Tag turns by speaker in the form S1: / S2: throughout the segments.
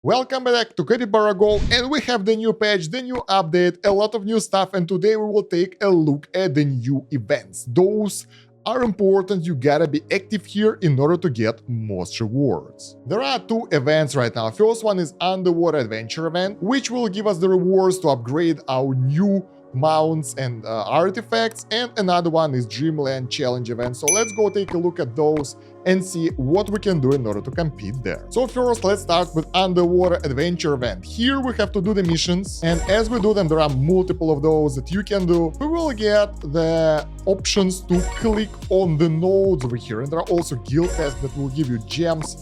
S1: Welcome back to Capybara Go, and we have the new patch, the new update, a lot of new stuff, and today we will take a look at the new events. Those are important, you gotta be active here in order to get most rewards. There are two events right now. First one is Underwater Adventure event, which will give us the rewards to upgrade our new mounts and artifacts, and another one is Dreamland Challenge event. So let's go take a look at those and see what we can do in order to compete there. So first, let's start with Underwater Adventure event. Here we have to do the missions, and as we do them, there are multiple of those that you can do. We will get the options to click on the nodes over here, and there are also guild tests that will give you gems.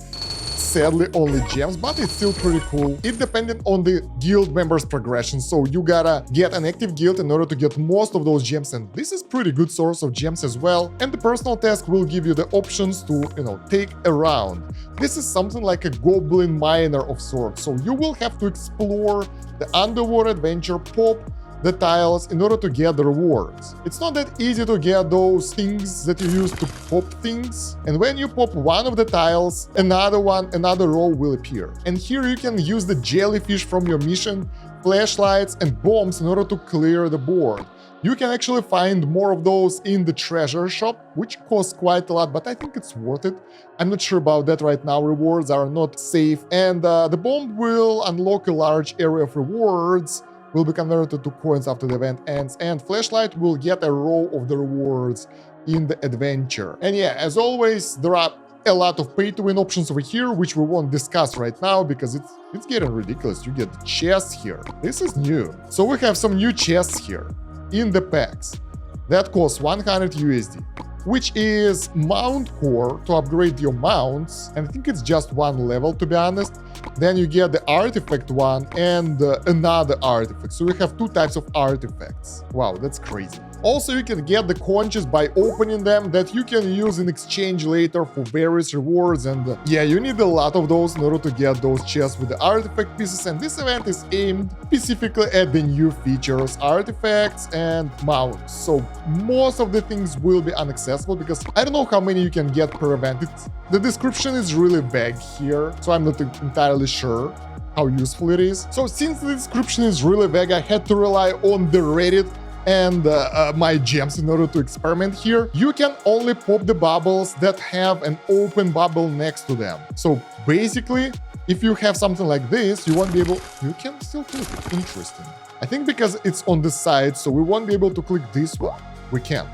S1: Sadly, only gems, but it's still pretty cool. It depended on the guild members' progression, so you gotta get an active guild in order to get most of those gems, and this is pretty good source of gems as well. And the personal task will give you the options to, take a round. This is something like a goblin miner of sorts, so you will have to explore the underwater adventure, pop the tiles in order to get the rewards. It's not that easy to get those things that you use to pop things, and when you pop one of the tiles, another row will appear. And here you can use the jellyfish from your mission, flashlights and bombs in order to clear the board. You can actually find more of those in the treasure shop, which costs quite a lot, but I think it's worth it. I'm not sure about that right now, rewards are not safe, and the bomb will unlock a large area of rewards, will be converted to coins after the event ends, and flashlight will get a row of the rewards in the adventure. And yeah, as always, there are a lot of pay-to-win options over here, which we won't discuss right now because it's getting ridiculous. You get the chests here. This is new. So we have some new chests here in the packs that cost 100 USD, which is mount core to upgrade your mounts, and I think it's just one level, to be honest. Then you get the artifact one and another artifact. So we have two types of artifacts. Wow, that's crazy. Also, you can get the conches by opening them that you can use in exchange later for various rewards, and yeah, you need a lot of those in order to get those chests with the artifact pieces, and this event is aimed specifically at the new features, artifacts and mounts. So most of the things will be inaccessible because I don't know how many you can get per event. The description is really vague here, so I'm not entirely sure how useful it is. So since the description is really vague, I had to rely on the Reddit and my gems in order to experiment here. You can only pop the bubbles that have an open bubble next to them. So basically, if you have something like this, you won't be able... You can still click it. Interesting. I think because it's on the side, so we won't be able to click this one. We can.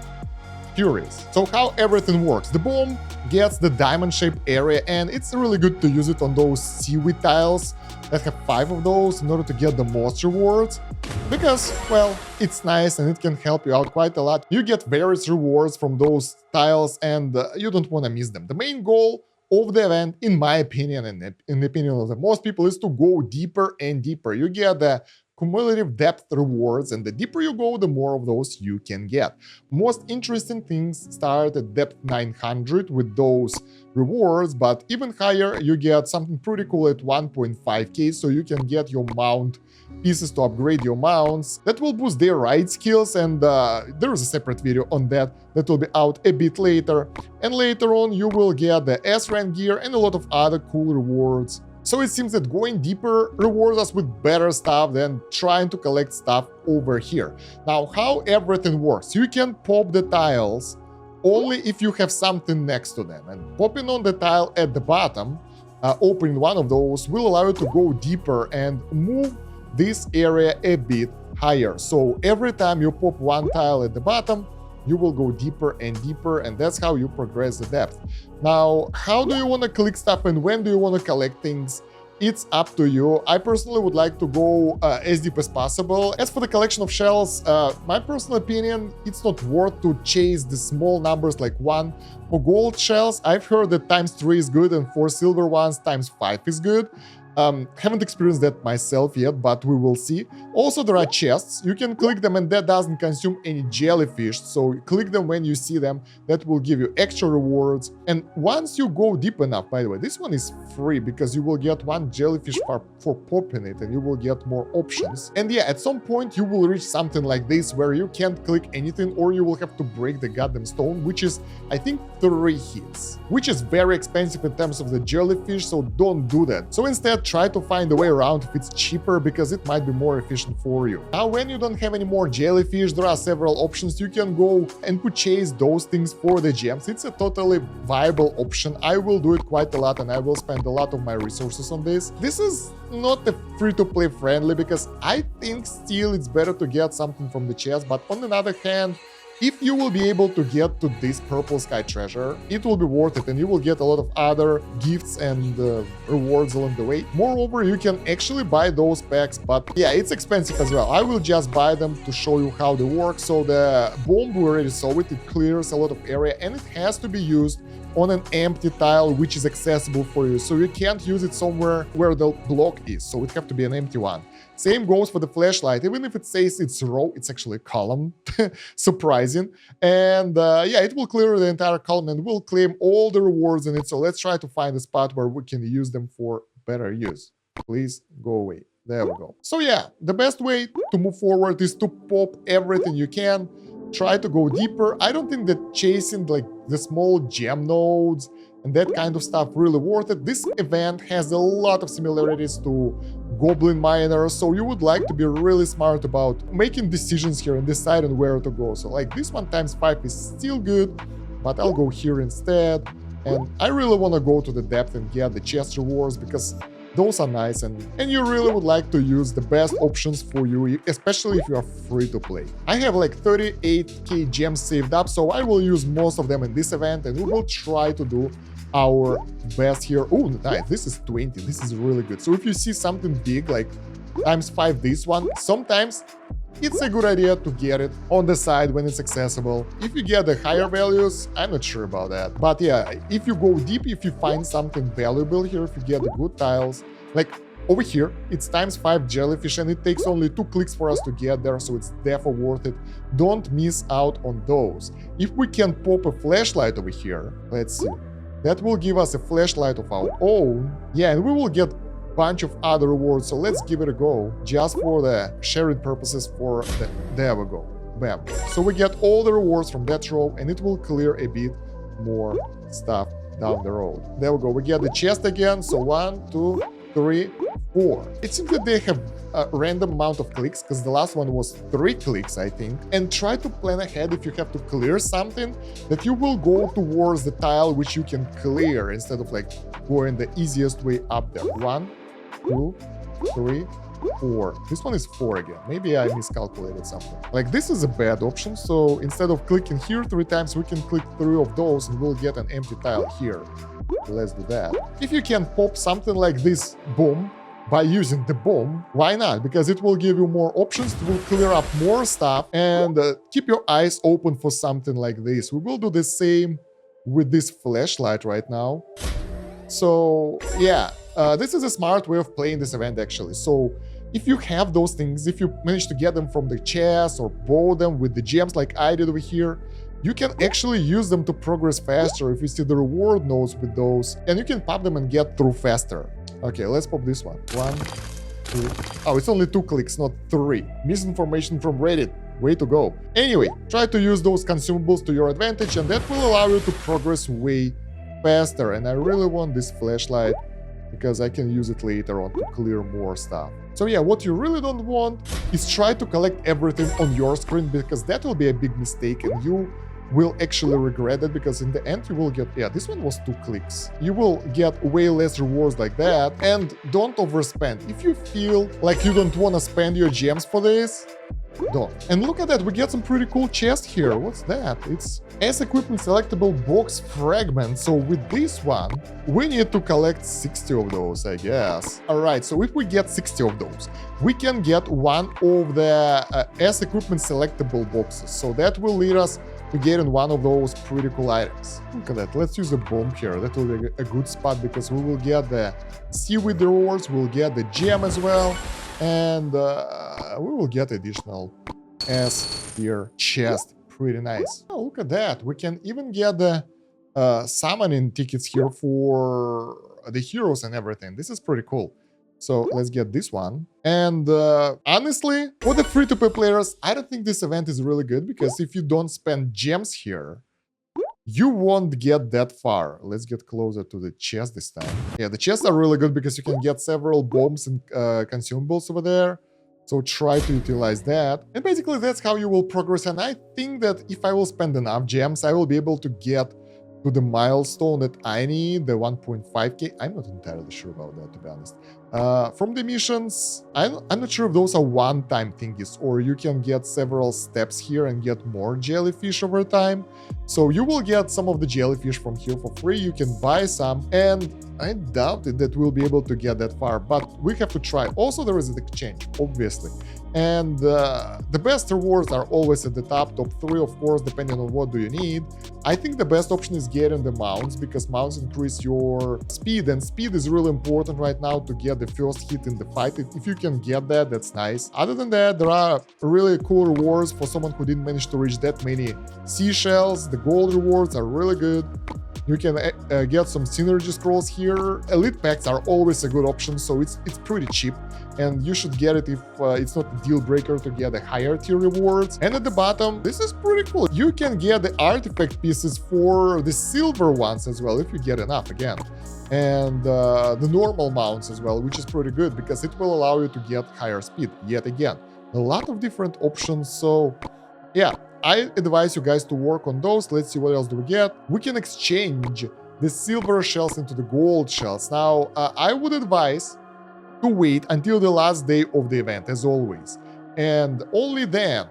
S1: Curious. So how everything works. The bomb gets the diamond-shaped area, and it's really good to use it on those seaweed tiles that have 5 of those in order to get the most rewards. Because, well, it's nice and it can help you out quite a lot. You get various rewards from those tiles, and you don't want to miss them. The main goal of the event, in my opinion, and in the opinion of the most people, is to go deeper and deeper. You get the cumulative depth rewards, and the deeper you go, the more of those you can get. Most interesting things start at depth 900 with those rewards, but even higher you get something pretty cool at 1.5k, so you can get your mount pieces to upgrade your mounts. That will boost their ride skills, and there is a separate video on that will be out a bit later. And later on you will get the S-rank gear and a lot of other cool rewards. So it seems that going deeper rewards us with better stuff than trying to collect stuff over here. Now, how everything works. You can pop the tiles only if you have something next to them. And popping on the tile at the bottom, opening one of those, will allow you to go deeper and move this area a bit higher. So every time you pop one tile at the bottom, you will go deeper and deeper, and that's how you progress the depth. Now, how do you want to click stuff and when do you want to collect things? It's up to you. I personally would like to go as deep as possible. As for the collection of shells, my personal opinion, it's not worth to chase the small numbers like 1. For gold shells, I've heard that ×3 is good, and for silver ones, ×5 is good. Haven't experienced that myself yet, but we will see. Also, there are chests. You can click them and that doesn't consume any jellyfish, so click them when you see them. That will give you extra rewards. And once you go deep enough, by the way, this one is free because you will get 1 jellyfish for popping it, and you will get more options. And yeah, at some point you will reach something like this where you can't click anything, or you will have to break the goddamn stone, which is, I think, 3 hits, which is very expensive in terms of the jellyfish, so don't do that. So instead, try to find a way around if it's cheaper, because it might be more efficient for you. Now, when you don't have any more jellyfish, there are several options. You can go and purchase those things for the gems. It's a totally viable option. I will do it quite a lot, and I will spend a lot of my resources on this. This is not a free-to-play friendly, because I think still it's better to get something from the chest, but on the other hand, if you will be able to get to this purple sky treasure, it will be worth it, and you will get a lot of other gifts and rewards along the way. Moreover, you can actually buy those packs, but yeah, it's expensive as well. I will just buy them to show you how they work. So the bomb, we already saw it, it clears a lot of area, and it has to be used on an empty tile which is accessible for you. So you can't use it somewhere where the block is, so it have to be an empty one. Same goes for the flashlight. Even if it says it's row, it's actually a column. Surprising. And yeah, it will clear the entire column and will claim all the rewards in it. So let's try to find a spot where we can use them for better use. Please go away. There we go. So yeah, the best way to move forward is to pop everything you can. Try to go deeper. I don't think that chasing like the small gem nodes and that kind of stuff really worth it. This event has a lot of similarities to Goblin Miner, so you would like to be really smart about making decisions here and deciding where to go. So like this one times 5 is still good, but I'll go here instead. And I really want to go to the depth and get the chest rewards, because those are nice, and you really would like to use the best options for you, especially if you are free to play. I have like 38k gems saved up, so I will use most of them in this event, and we will try to do our best here. Oh, nice. This is 20. This is really good. So if you see something big, like times 5 this one, sometimes it's a good idea to get it on the side when it's accessible. If you get the higher values, I'm not sure about that. But yeah, if you go deep, if you find something valuable here, if you get the good tiles, like over here, it's times 5 jellyfish, and it takes only 2 clicks for us to get there, so it's definitely worth it. Don't miss out on those. If we can pop a flashlight over here, let's see. That will give us a flashlight of our own. Yeah, and we will get bunch of other rewards, so let's give it a go, just for the sharing purposes. For the there we go, bam. So we get all the rewards from that row, and it will clear a bit more stuff down the road. There we go, we get the chest again. So 1, 2, 3, 4. It seems that they have a random amount of clicks, because the last one was 3 clicks, I think. And try to plan ahead if you have to clear something, that you will go towards the tile which you can clear, instead of like going the easiest way up there. 1, 2, 3, 4. This one is 4 again. Maybe I miscalculated something. Like this is a bad option, so instead of clicking here 3 times, we can click 3 of those and we'll get an empty tile here. Let's do that. If you can pop something like this bomb by using the bomb, why not? Because it will give you more options, it will clear up more stuff, and keep your eyes open for something like this. We will do the same with this flashlight right now. So yeah, this is a smart way of playing this event actually. So if you have those things, if you manage to get them from the chest or borrow them with the gems like I did over here, you can actually use them to progress faster if you see the reward nodes with those, and you can pop them and get through faster. Okay, let's pop this one. 1, 2. Oh, it's only 2 clicks, not 3. Misinformation from Reddit. Way to go. Anyway, try to use those consumables to your advantage, and that will allow you to progress way faster. And I really want this flashlight, because I can use it later on to clear more stuff. So yeah, what you really don't want is try to collect everything on your screen, because that will be a big mistake, and you will actually regret it, because in the end you will get, yeah, this one was 2 clicks. You will get way less rewards like that, and don't overspend. If you feel like you don't want to spend your gems for this, don't. And look at that, we get some pretty cool chests here. What's that? It's as equipment selectable box fragment. So with this one, we need to collect 60 of those, I guess. All right, so if we get 60 of those, we can get one of the as equipment selectable boxes. So that will lead us to getting one of those pretty cool items. Look at that, let's use a bomb here. That will be a good spot, because we will get the seaweed rewards, we'll get the gem as well, and we will get additional S tier chest. Pretty nice. Oh, look at that. We can even get the summoning tickets here for the heroes and everything. This is pretty cool. So let's get this one. And honestly, for the free-to-play players, I don't think this event is really good, because if you don't spend gems here, you won't get that far. Let's get closer to the chest this time. Yeah, the chests are really good because you can get several bombs and consumables over there. So try to utilize that. And basically that's how you will progress. And I think that if I will spend enough gems, I will be able to get to the milestone that I need, the 1.5k. I'm not entirely sure about that, to be honest. From the missions, I'm not sure if those are one-time thingies, or you can get several steps here and get more jellyfish over time. So you will get some of the jellyfish from here for free. You can buy some, and I doubt it that we'll be able to get that far, but we have to try. Also, there is an exchange, obviously. And the best rewards are always at the top 3, of course, depending on what do you need. I think the best option is getting the mounts, because mounts increase your speed, and speed is really important right now to get the first hit in the fight. If you can get that, that's nice. Other than that, there are really cool rewards for someone who didn't manage to reach that many seashells. The gold rewards are really good. You can get some synergy scrolls here. Elite packs are always a good option, so it's pretty cheap, and you should get it if it's not a deal breaker to get the higher tier rewards. And at the bottom, this is pretty cool. You can get the artifact pieces for the silver ones as well, if you get enough again. And the normal mounts as well, which is pretty good because it will allow you to get higher speed yet again. A lot of different options, so yeah. I advise you guys to work on those. Let's see what else do we get. We can exchange the silver shells into the gold shells. Now, I would advise to wait until the last day of the event, as always. And only then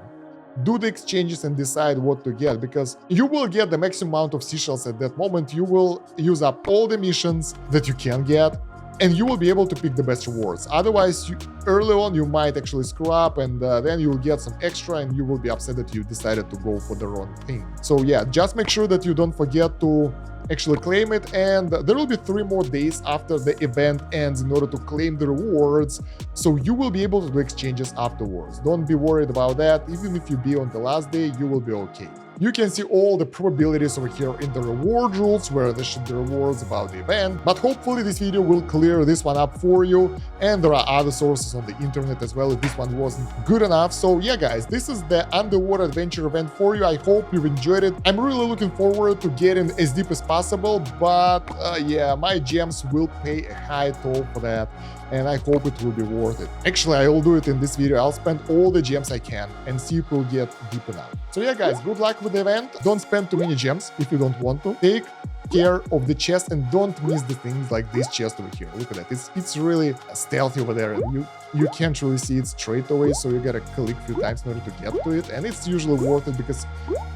S1: do the exchanges and decide what to get, because you will get the maximum amount of seashells at that moment. You will use up all the missions that you can get, and you will be able to pick the best rewards. Otherwise, early on, you might actually screw up, and then you will get some extra, and you will be upset that you decided to go for the wrong thing. So yeah, just make sure that you don't forget to actually claim it, and there will be 3 more days after the event ends in order to claim the rewards, so you will be able to do exchanges afterwards. Don't be worried about that. Even if you be on the last day, you will be okay. You can see all the probabilities over here in the reward rules, where there should be rewards about the event, but hopefully this video will clear this one up for you, and there are other sources on the internet as well if this one wasn't good enough. So yeah guys, this is the underwater adventure event for you. I hope you've enjoyed it. I'm really looking forward to getting as deep as possible, but yeah, my gems will pay a high toll for that, and I hope it will be worth it. Actually, I'll do it in this video. I'll spend all the gems I can and see if we'll get deep enough. So yeah guys, good luck with the event. Don't spend too many gems if you don't want to. Take care of the chest and don't miss the things like this chest over here. Look at that. It's really stealthy over there, and you can't really see it straight away, so you gotta click a few times in order to get to it, and it's usually worth it because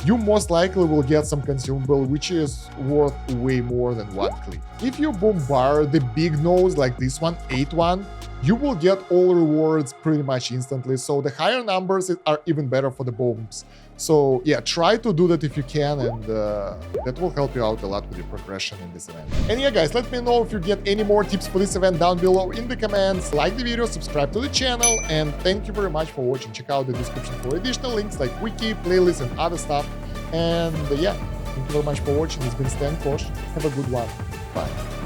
S1: you most likely will get some consumable, which is worth way more than 1 click. If you bombard the big nose like this one, 8-1, you will get all rewards pretty much instantly, so the higher numbers are even better for the bombs. So yeah, try to do that if you can, and that will help you out a lot with your progression in this event. And yeah guys, let me know if you get any more tips for this event down below in the comments. Like the video, subscribe to the channel, and thank you very much for watching. Check out the description for additional links like wiki, playlists, and other stuff. And yeah, thank you very much for watching. It's been Kosh. Have a good one. Bye.